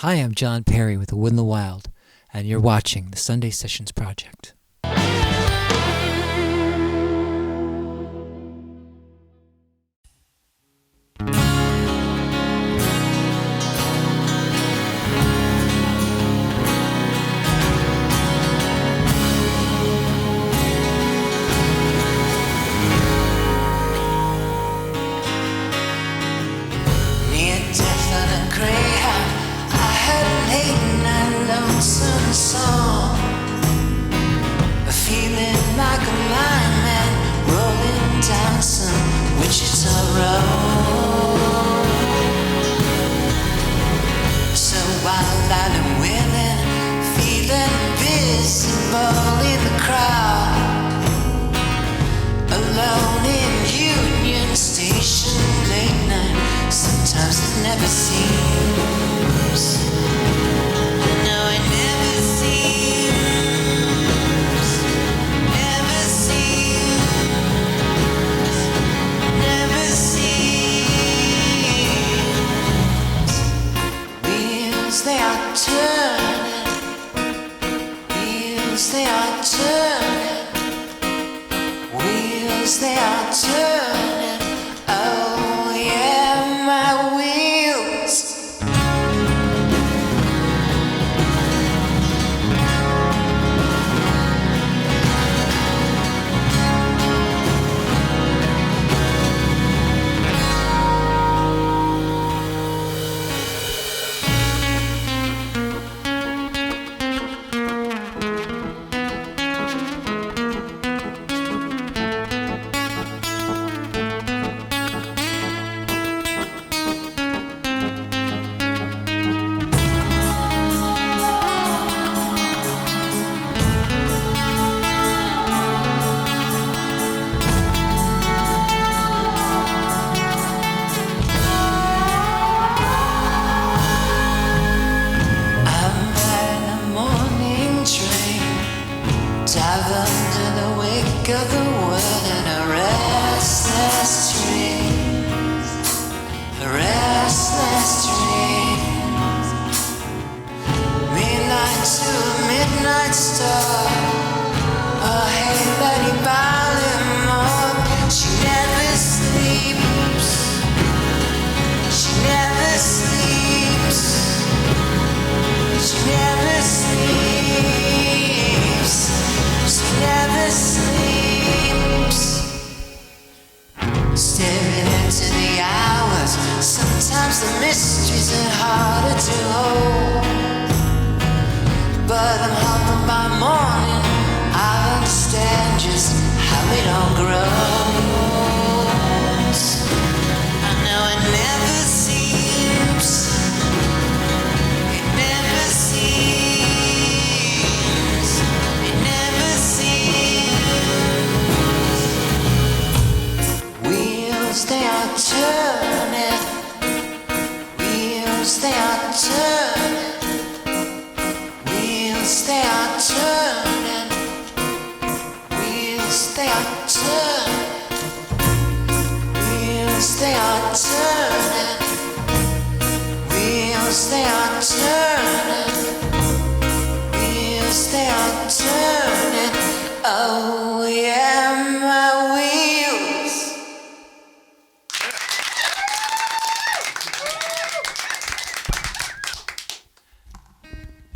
Hi, I'm Jon Perry with The Wood in the Wild, and you're watching the Sunday Sessions Project.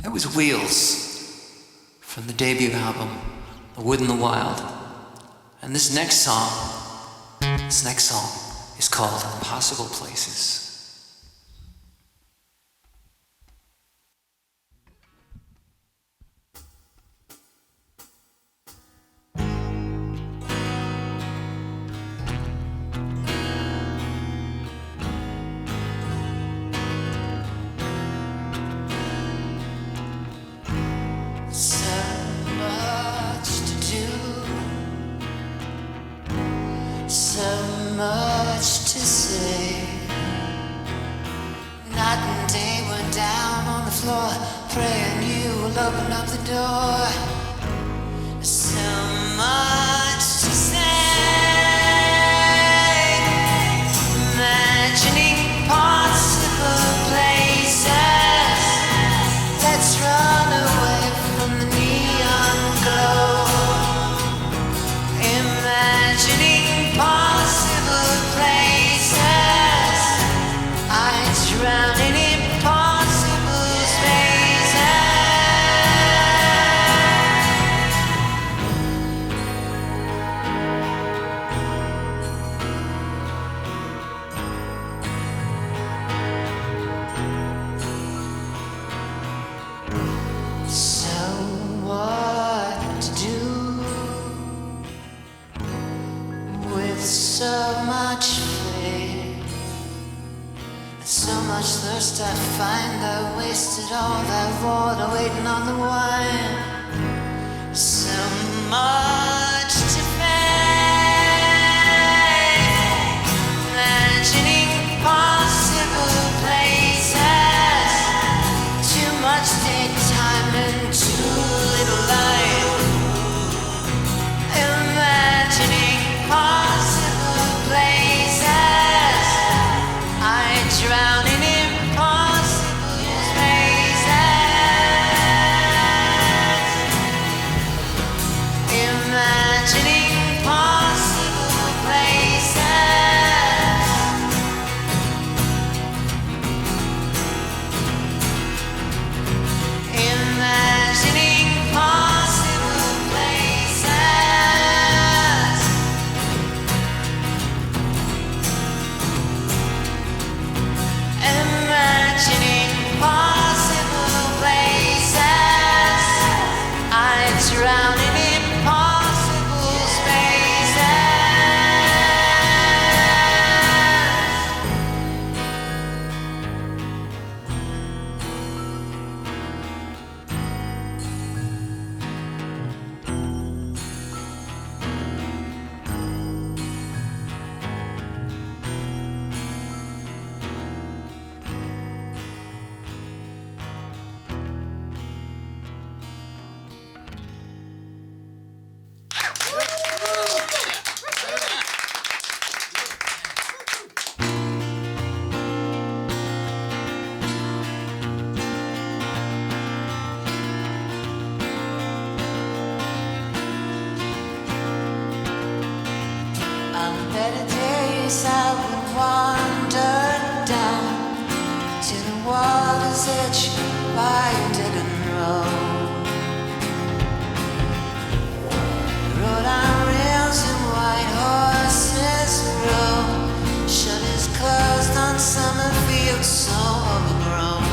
That was Wheels from the debut album, The Wood in the Wild. And this next song is called Impossible Places. Imagining possible places. first I find I wasted all that water waiting on the wine. So much to face, imagining possible places. Too much daytime and too little light. Imagining possible places, I drown in impossible spaces. Imagining possible places. Imagining possible places. Imagining possible places. I drown in impossible spaces. On better days I would wander down to the water's edge by a dead-end road. The road on rails and white horses row. Shutters closed on summer fields so overgrown.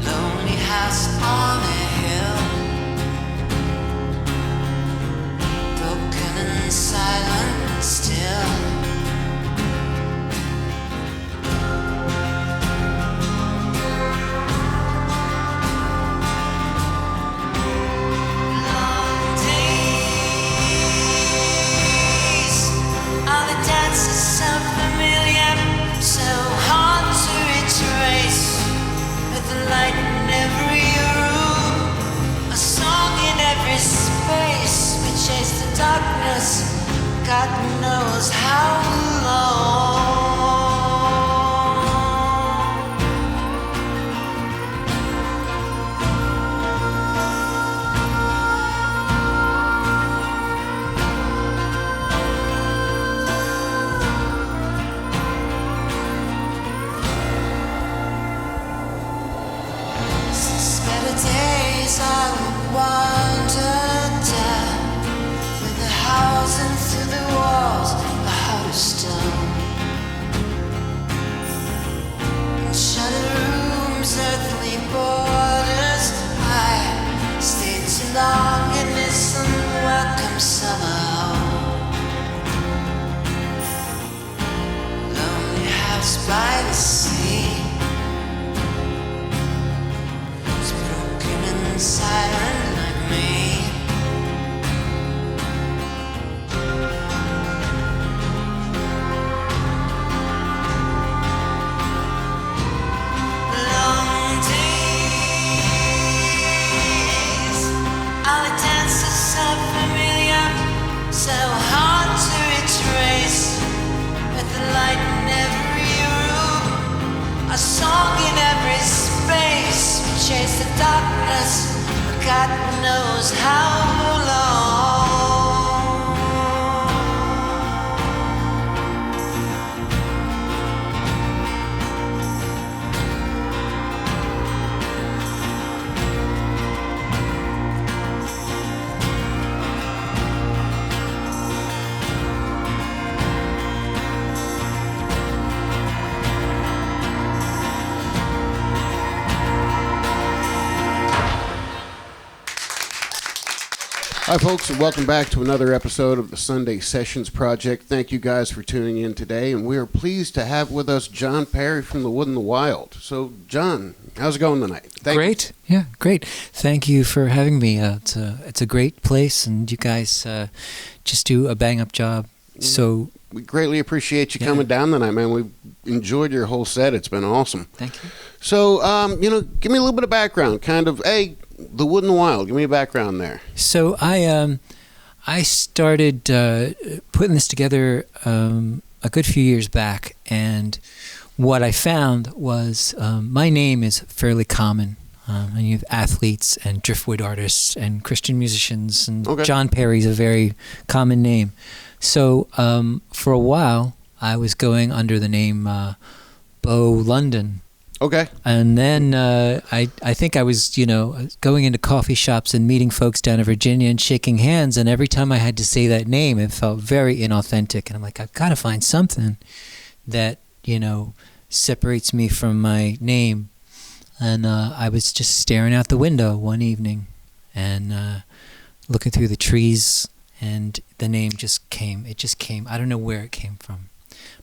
Lonely house on a hill, broken and silent still. Long days, all the dances so familiar, so hard to retrace. With the light in every room, a song in every space. We chase the darkness, God knows how long. Since better days I would wander down through the house and through the walls, a heart of stone. In shuttered rooms, earthly borders, I stayed too long in this unwelcome summer home. Lonely house by the sea, it's broken and silent like me. Long days, all the dances so familiar, so hard to retrace. With the light in every room, a song in every space. We chase the darkness, God knows how long. Hi, folks, and welcome back to another episode of the Sunday Sessions Project. Thank you guys for tuning in today, and we are pleased to have with us Jon Perry from the Wood and the Wild. So, John, how's it going tonight? Great. Yeah, great. Thank you for having me. It's a great place, and you guys just do a bang-up job. So we greatly appreciate you coming down tonight, man. We've enjoyed your whole set. It's been awesome. Thank you. So, give me a little bit of background, the Wood and the Wild. Give me a background there. So I started putting this together a good few years back, and what I found was my name is fairly common. And you have athletes and driftwood artists and Christian musicians, and Jon Perry's a very common name. So for a while, I was going under the name Bo London. Okay. And then I think I was, going into coffee shops and meeting folks down in Virginia and shaking hands, and every time I had to say that name, it felt very inauthentic. And I'm like, I've got to find something that, separates me from my name. And I was just staring out the window one evening and looking through the trees, and the name just came. It just came. I don't know where it came from.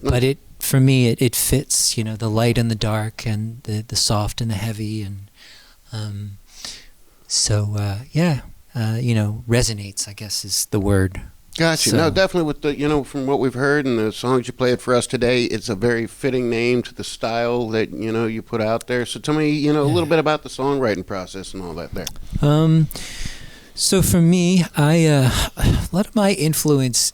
But for me, it fits, the light and the dark and the soft and the heavy. And resonates, I guess, is the word. Gotcha. So, no, definitely with the, from what we've heard and the songs you played for us today, it's a very fitting name to the style that, you put out there. So tell me, a little bit about the songwriting process and all that there. So for me, a lot of my influence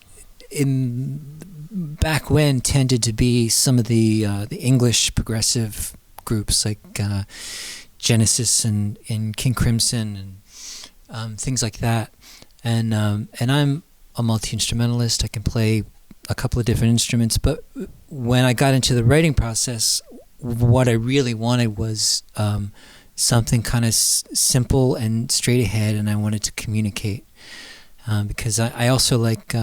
back when tended to be some of the English progressive groups like Genesis and King Crimson and things like that. And I'm a multi-instrumentalist. I can play a couple of different instruments. But when I got into the writing process, what I really wanted was something kind of simple and straight ahead, and I wanted to communicate. Because I also like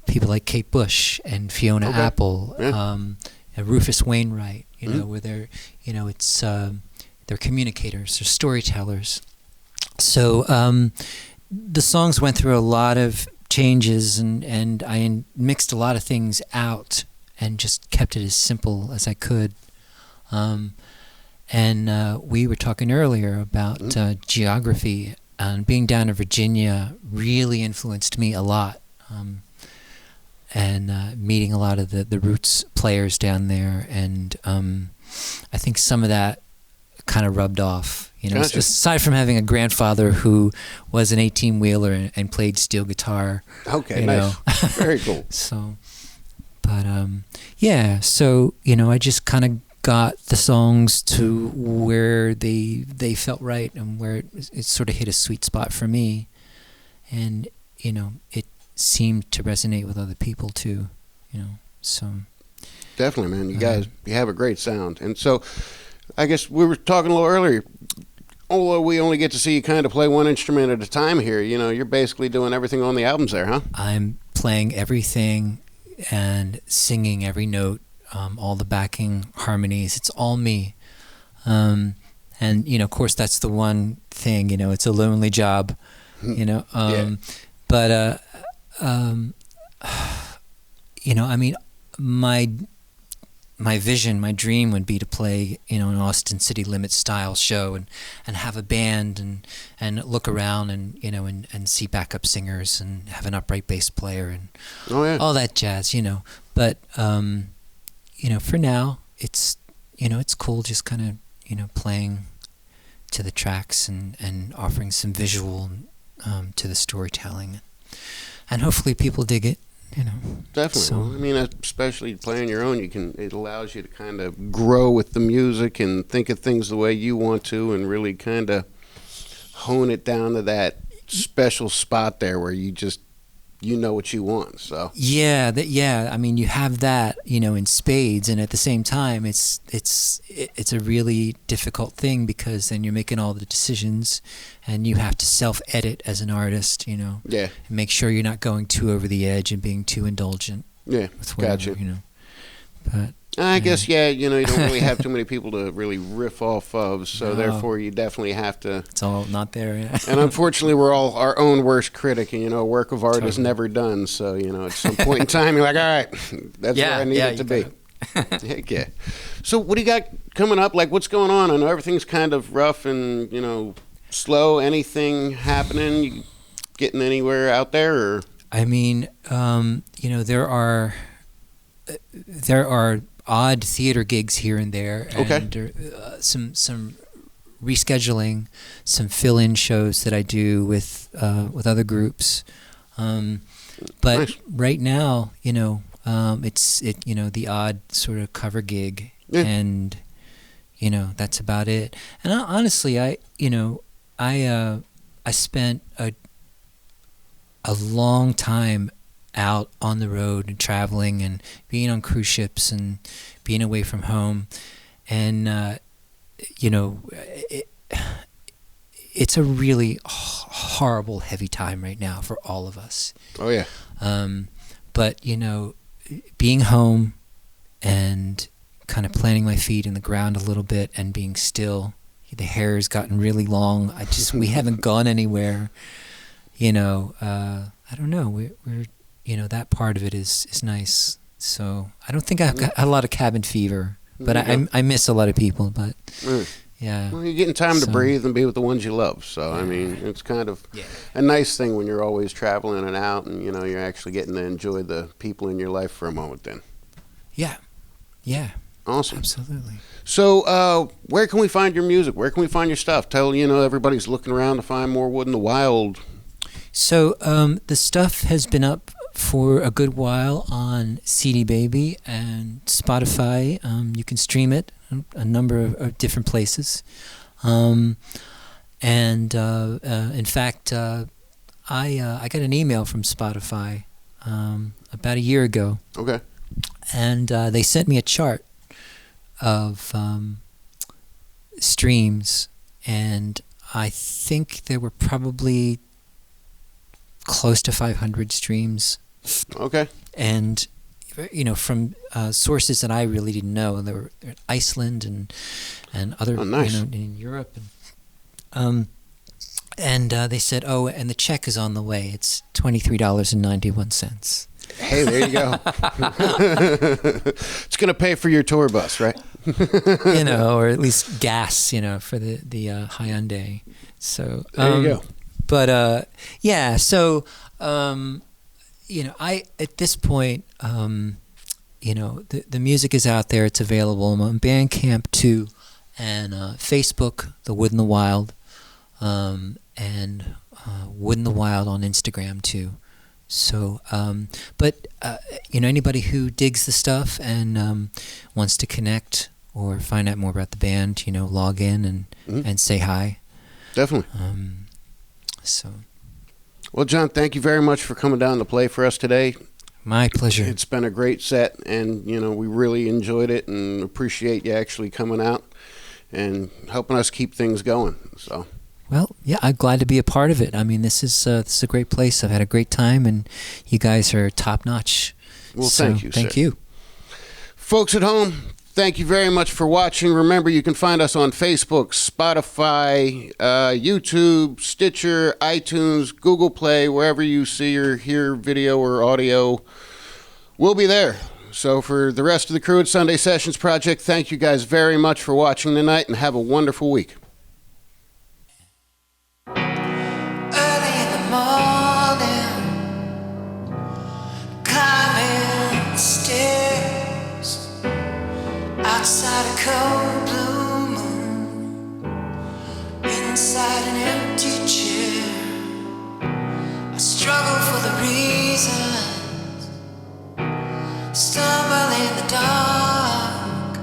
people like Kate Bush and Fiona Apple, Rufus Wainwright, where they're, they're communicators, they're storytellers. So the songs went through a lot of changes, and I mixed a lot of things out and just kept it as simple as I could. And we were talking earlier about geography, and being down in Virginia really influenced me a lot. And meeting a lot of the roots players down there, and I think some of that kind of rubbed off. Gotcha. Aside from having a grandfather who was an 18-wheeler and played steel guitar. Okay, nice. Very cool. So, but so I just kind of got the songs to where they felt right and where it sort of hit a sweet spot for me, and it seemed to resonate with other people too, so. Definitely, man. You have a great sound. And so I guess we were talking a little earlier, although we only get to see you kind of play one instrument at a time here, you're basically doing everything on the albums there, huh? I'm playing everything and singing every note, all the backing harmonies. It's all me. And, of course, that's the one thing, it's a lonely job, But, my vision, my dream would be to play, an Austin City Limits style show and have a band and look around and, and see backup singers and have an upright bass player and all that jazz, But, for now, it's, it's cool just kind of, playing to the tracks and offering some visual to the storytelling. And hopefully people dig it. Definitely. So, especially playing your own, it allows you to kind of grow with the music and think of things the way you want to, and really kind of hone it down to that special spot there where you just what you want. So you have that in spades, and at the same time it's a really difficult thing, because then you're making all the decisions and you have to self-edit as an artist, and make sure you're not going too over the edge and being too indulgent with whatever, gotcha. But I guess, yeah, you don't really have too many people to really riff off of, so therefore you definitely have to. It's all not there, yeah. And unfortunately, we're all our own worst critic, and, a work of art is never done, so, at some point in time, you're like, all right, that's where I need it to be. Heck yeah. So what do you got coming up? Like, what's going on? I know everything's kind of rough and, slow. Anything happening? You getting anywhere out there? Or? I mean, there are odd theater gigs here and there, and some rescheduling, some fill-in shows that I do with other groups. But nice. Right now, it's the odd sort of cover gig, and that's about it. And honestly, I spent a long time out on the road and traveling and being on cruise ships and being away from home, and it's a really horrible, heavy time right now for all of us. Oh yeah. But being home and kind of planting my feet in the ground a little bit and being still. The hair has gotten really long. We haven't gone anywhere. I don't know. We're that part of it is nice. So I don't think I've got a lot of cabin fever, but I miss a lot of people. But yeah. Well, you're getting time to breathe and be with the ones you love. So I mean, it's kind of a nice thing when you're always traveling and out, and you're actually getting to enjoy the people in your life for a moment. Then. Yeah. Yeah. Awesome. Absolutely. So, where can we find your music? Where can we find your stuff? Tell everybody's looking around to find more Wood in the Wild. So the stuff has been up for a good while on CD Baby and Spotify. You can stream it a number of different places. In fact, I got an email from Spotify about a year ago. Okay. And they sent me a chart of streams, and I think there were probably close to 500 streams. Okay. And from sources that I really didn't know, there were in Iceland and other in Europe, and they said, and the check is on the way. It's $23.91. Hey, there you go. It's going to pay for your tour bus, right? Or at least gas, for the Hyundai. So there you go. But so I at this point, the music is out there. It's available. I'm on Bandcamp too, and Facebook, The Wood in the Wild, and Wood in the Wild on Instagram too. So, anybody who digs the stuff and wants to connect or find out more about the band, log in and say hi. Definitely. So. Well, Jon, thank you very much for coming down to play for us today. My pleasure. It's been a great set, and, we really enjoyed it and appreciate you actually coming out and helping us keep things going. So. Well, yeah, I'm glad to be a part of it. I mean, this is a great place. I've had a great time, and you guys are top-notch. Well, thank you, Thank sir. you. Folks at home, thank you very much for watching. Remember, you can find us on Facebook, Spotify, YouTube, Stitcher, iTunes, Google Play, wherever you see or hear video or audio. We'll be there. So for the rest of the crew at Sunday Sessions Project, thank you guys very much for watching tonight, and have a wonderful week. Outside a cold blue moon, inside an empty chair, I struggle for the reasons, stumble in the dark.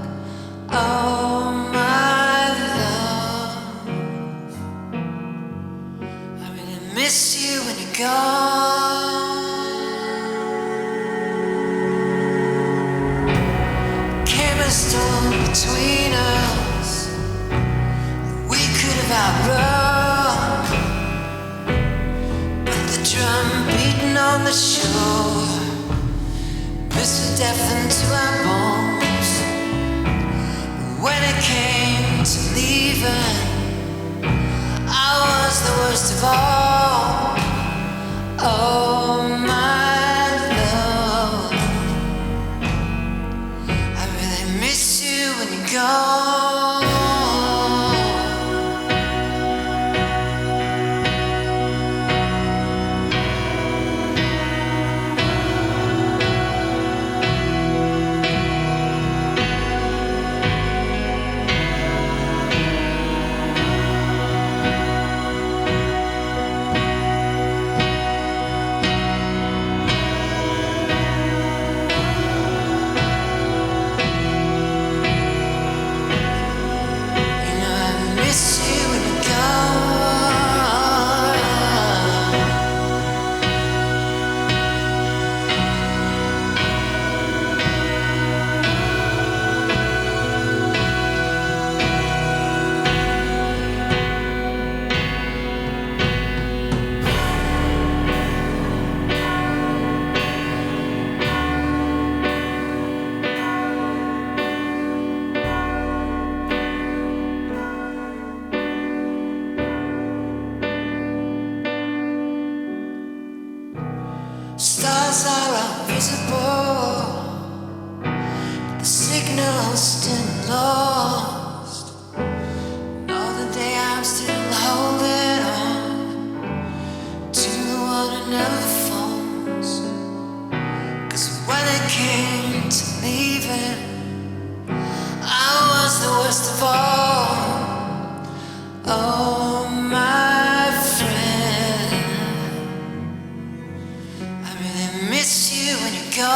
Oh my love, I really miss you when you're gone. Storm between us, we could have outrun, but the drum beating on the shore whispered death into our bones. when it came to leaving, I was the worst of all. Oh my love, I really miss you when you go. Stars are invisible, the signal's still lost. Another day I'm still holding on to the one who never phones. 'Cause when it came to leaving, I was the worst of all. Oh my friend, I really miss you when you go.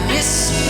Miss you.